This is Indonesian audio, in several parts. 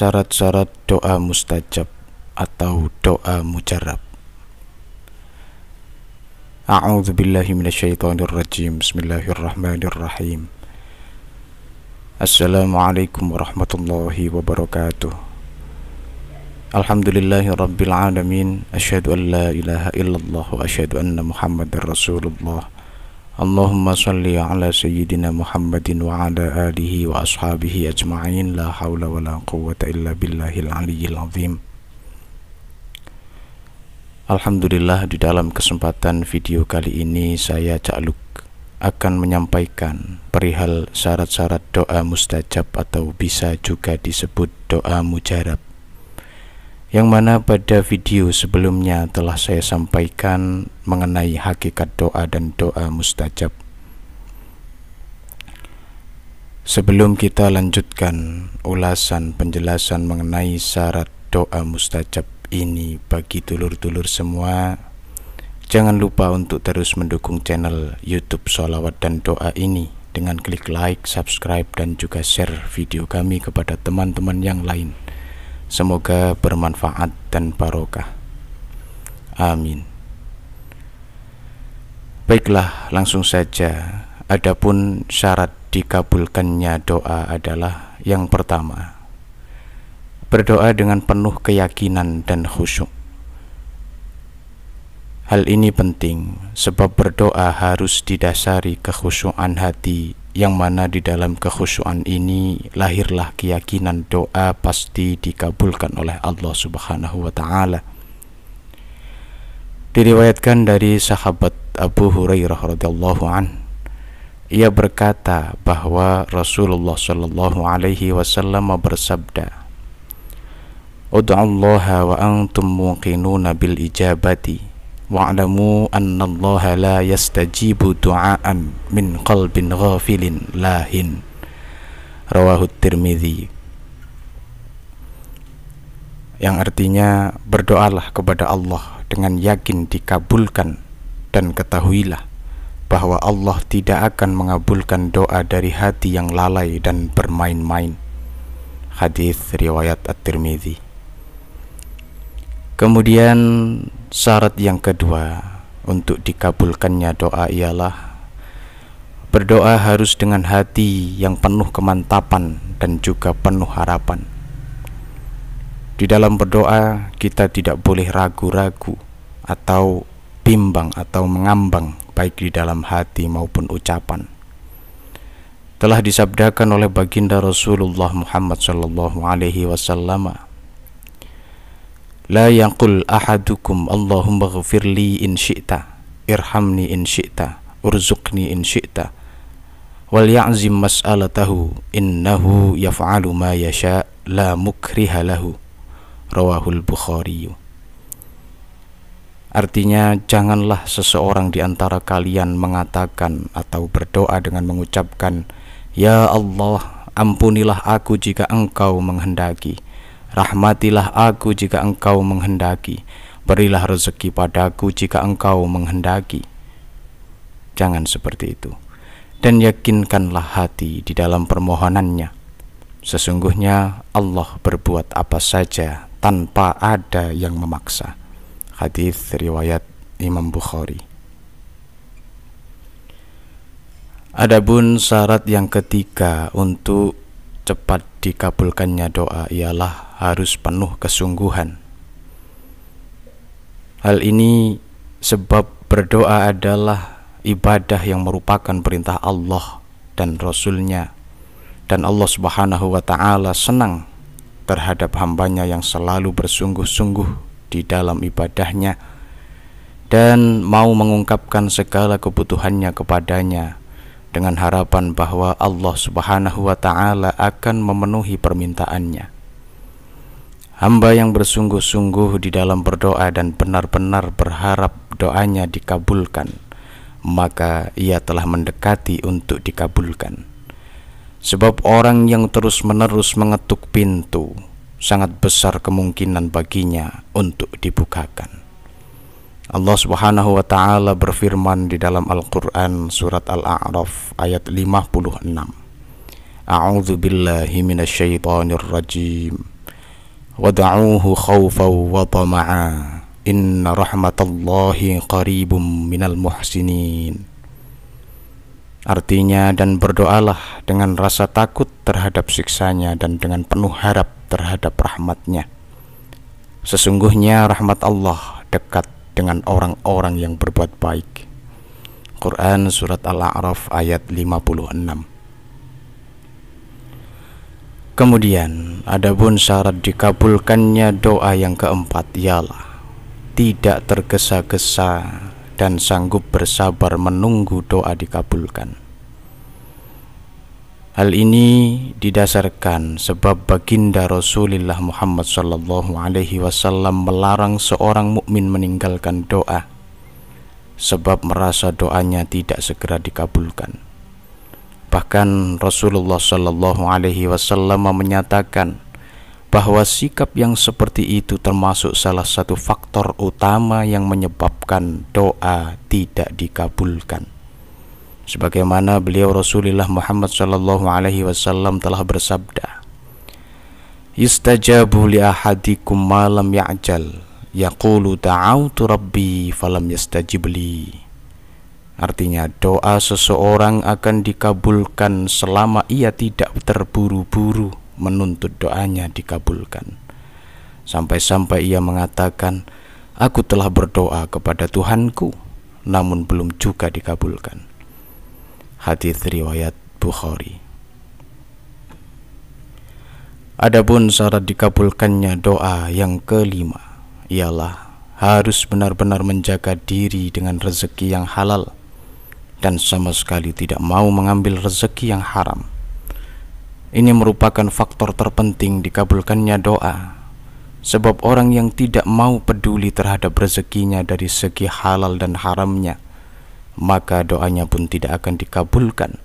Syarat-syarat doa mustajab atau doa mujarab. A'udzu billahi minasyaitonir rajim. Bismillahirrahmanirrahim. Assalamualaikum warahmatullahi wabarakatuh. Alhamdulillahi rabbil alamin. Asyhadu an la ilaha illallah wa asyhadu anna Muhammadar Rasulullah. Allahumma salli ala sayyidina Muhammadin wa ala alihi wa ashabihi ajma'in. La hawla wa la quwwata illa billahil aliyyil azim. Alhamdulillah, di dalam kesempatan video kali ini saya Cak Luk akan menyampaikan perihal syarat-syarat doa mustajab atau bisa juga disebut doa mujarab, yang mana pada video sebelumnya telah saya sampaikan mengenai hakikat doa dan doa mustajab. Sebelum kita lanjutkan ulasan penjelasan mengenai syarat doa mustajab ini bagi dulur-dulur semua, jangan lupa untuk terus mendukung channel YouTube Sholawat dan Doa ini dengan klik like, subscribe, dan juga share video kami kepada teman-teman yang lain. Semoga bermanfaat dan barokah. Amin. Baiklah, langsung saja. Adapun syarat dikabulkannya doa adalah yang pertama, berdoa dengan penuh keyakinan dan khusyuk. Hal ini penting sebab berdoa harus didasari kekhusyukan hati, yang mana di dalam kekhusyukan ini lahirlah keyakinan doa pasti dikabulkan oleh Allah Subhanahu wa Ta'ala. Diriwayatkan dari sahabat Abu Hurairah radhiyallahu an, ia berkata bahwa Rasulullah sallallahu alaihi wasallam bersabda, "Ud'ullaha wa antum muqinuna bil ijabati wa'lamu anna Allah la yastajibu du'aan min qalbin ghafilin lahin." Rawahu Tirmidzi. Yang artinya, berdoalah kepada Allah dengan yakin dikabulkan, dan ketahuilah bahwa Allah tidak akan mengabulkan doa dari hati yang lalai dan bermain-main. Hadis riwayat At-Tirmidzi. Kemudian syarat yang kedua untuk dikabulkannya doa ialah berdoa harus dengan hati yang penuh kemantapan dan juga penuh harapan. Di dalam berdoa kita tidak boleh ragu-ragu atau bimbang atau mengambang, baik di dalam hati maupun ucapan. Telah disabdakan oleh baginda Rasulullah Muhammad sallallahu alaihi wasallam, "La yaqul ahadukum Allahumma ghfirli in syi'ta, irhamni in syi'ta, urzuqni in syi'ta, wal ya'zim mas'alatahu innahu yaf'alu ma yasha' la mukriha lahu." Rawahul Bukhari. Artinya, janganlah seseorang di antara kalian mengatakan atau berdoa dengan mengucapkan, "Ya Allah, ampunilah aku jika Engkau menghendaki, rahmatilah aku jika Engkau menghendaki, berilah rezeki padaku jika Engkau menghendaki." Jangan seperti itu. Dan yakinkanlah hati di dalam permohonannya. Sesungguhnya Allah berbuat apa saja tanpa ada yang memaksa. Hadis riwayat Imam Bukhari. Adapun syarat yang ketiga untuk cepat dikabulkannya doa ialah harus penuh kesungguhan. Hal ini sebab berdoa adalah ibadah yang merupakan perintah Allah dan Rasul-Nya, dan Allah Subhanahu wa Ta'ala senang terhadap hambanya yang selalu bersungguh-sungguh di dalam ibadahnya dan mau mengungkapkan segala kebutuhannya kepadanya dengan harapan bahwa Allah Subhanahu wa Ta'ala akan memenuhi permintaannya. Hamba yang bersungguh-sungguh di dalam berdoa dan benar-benar berharap doanya dikabulkan, maka ia telah mendekati untuk dikabulkan. Sebab orang yang terus-menerus mengetuk pintu, sangat besar kemungkinan baginya untuk dibukakan. Allah Subhanahu wa Ta'ala berfirman di dalam Al-Quran surat Al-A'raf ayat 56, "A'udzu billahi minasyaitonir rajim. wad'uuhu khawfan wa tama'a inna rahmatallahi qaribum minal muhsinin. Artinya, dan berdoalah dengan rasa takut terhadap siksanya dan dengan penuh harap terhadap rahmatnya. Sesungguhnya rahmat Allah dekat dengan orang-orang yang berbuat baik. Quran Surat Al-A'raf ayat 56. Kemudian, adapun syarat dikabulkannya doa yang keempat ialah tidak tergesa-gesa dan sanggup bersabar menunggu doa dikabulkan. Hal ini didasarkan sebab baginda Rasulullah Muhammad SAW melarang seorang mukmin meninggalkan doa sebab merasa doanya tidak segera dikabulkan. Bahkan Rasulullah SAW menyatakan bahwa sikap yang seperti itu termasuk salah satu faktor utama yang menyebabkan doa tidak dikabulkan. Sebagaimana beliau Rasulullah Muhammad SAW telah bersabda, "Yustajabu li ahadikum ma lam ya'jal, yaqulu da'autu rabbi falam yastajib li." Artinya, doa seseorang akan dikabulkan selama ia tidak terburu-buru menuntut doanya dikabulkan. Sampai-sampai ia mengatakan, "Aku telah berdoa kepada Tuhanku, namun belum juga dikabulkan." Hadits riwayat Bukhari. Adapun syarat dikabulkannya doa yang kelima ialah harus benar-benar menjaga diri dengan rezeki yang halal dan sama sekali tidak mau mengambil rezeki yang haram. Ini merupakan faktor terpenting dikabulkannya doa, sebab orang yang tidak mau peduli terhadap rezekinya dari segi halal dan haramnya, maka doanya pun tidak akan dikabulkan,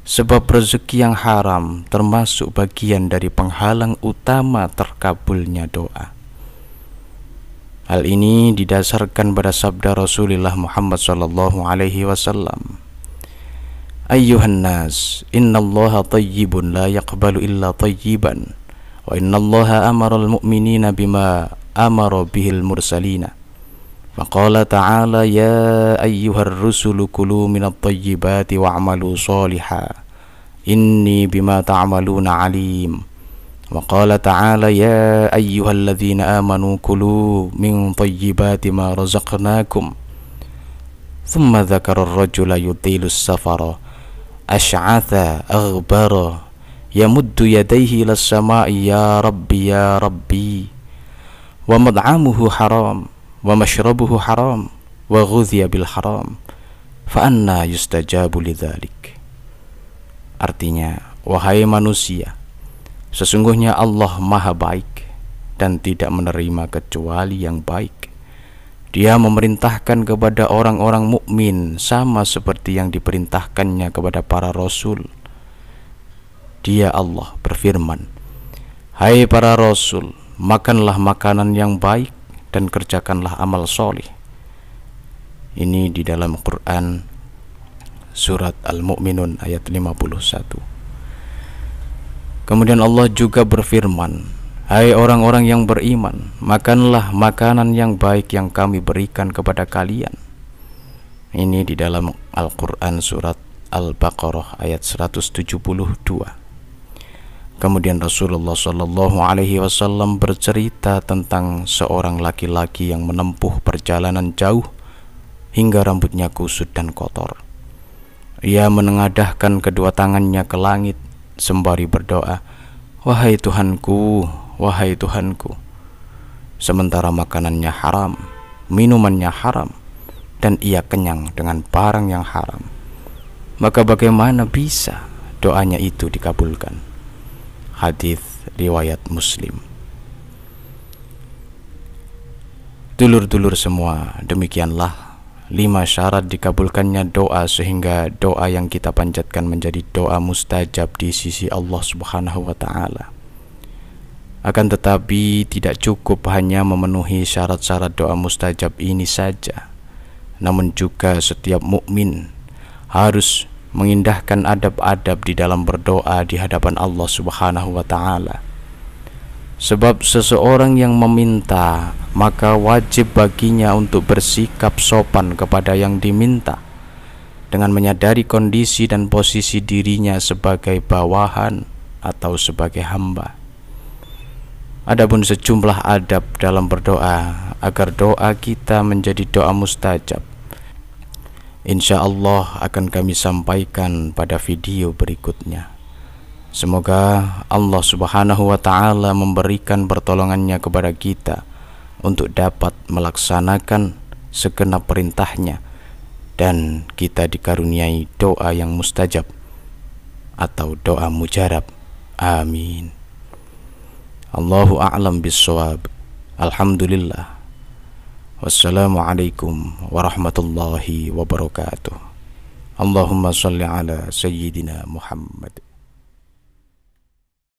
sebab rezeki yang haram termasuk bagian dari penghalang utama terkabulnya doa. Hal ini didasarkan pada sabda Rasulullah Muhammad SAW, "Ayyuhan nas, innallaha tayyibun la yaqbalu illa tayyiban, wa innallaha amara al-mu'minina bima amara bihil mursalina. Faqala ta'ala ya ayyuhar rusulu kulu minat tayyibati wa'amalu shaliha, inni bima ta'amaluna alim. Wa qala ta'ala ya ayyuhalladzina amanu kulu min tayyibati ma razaqnakum." Thumma dzakara ar-rajula yutilu as-safara ash'atha aghbara yamuddu yadayhi ila as-sama'i ya rabbi wa mad'amuhu haram wa mashrabuhu haram wa ghudhiya bil haram fa anna yustajabu lidzalik. Artinya, wahai manusia, sesungguhnya Allah Maha Baik dan tidak menerima kecuali yang baik. Dia memerintahkan kepada orang-orang mukmin sama seperti yang diperintahkannya kepada para rasul. Dia Allah berfirman, "Hai para rasul, makanlah makanan yang baik dan kerjakanlah amal soleh." Ini di dalam Quran Surat Al-Mu'minun ayat 51. Kemudian Allah juga berfirman, "Hai orang-orang yang beriman, makanlah makanan yang baik yang kami berikan kepada kalian." Ini di dalam Al-Quran Surat Al-Baqarah ayat 172. Kemudian Rasulullah SAW bercerita tentang seorang laki-laki yang menempuh perjalanan jauh hingga rambutnya kusut dan kotor. Ia menengadahkan kedua tangannya ke langit sembari berdoa, "Wahai Tuhanku, wahai Tuhanku." Sementara makanannya haram, minumannya haram, dan ia kenyang dengan barang yang haram. Maka bagaimana bisa doanya itu dikabulkan? Hadits riwayat Muslim. Dulur-dulur semua, demikianlah 5 syarat dikabulkannya doa sehingga doa yang kita panjatkan menjadi doa mustajab di sisi Allah Subhanahu wa Ta'ala. Akan tetapi tidak cukup hanya memenuhi syarat-syarat doa mustajab ini saja, namun juga setiap mukmin harus mengindahkan adab-adab di dalam berdoa di hadapan Allah Subhanahu wa Ta'ala. Sebab seseorang yang meminta, maka wajib baginya untuk bersikap sopan kepada yang diminta, dengan menyadari kondisi dan posisi dirinya sebagai bawahan atau sebagai hamba. Adapun sejumlah adab dalam berdoa agar doa kita menjadi doa mustajab, insya Allah akan kami sampaikan pada video berikutnya. Semoga Allah Subhanahu wa Ta'ala memberikan pertolongannya kepada kita untuk dapat melaksanakan segenap perintahnya, dan kita dikaruniai doa yang mustajab atau doa mujarab. Amin. Allahu a'lam bissawab. Alhamdulillah. Wassalamualaikum warahmatullahi wabarakatuh. Allahumma salli ala Sayyidina Muhammad.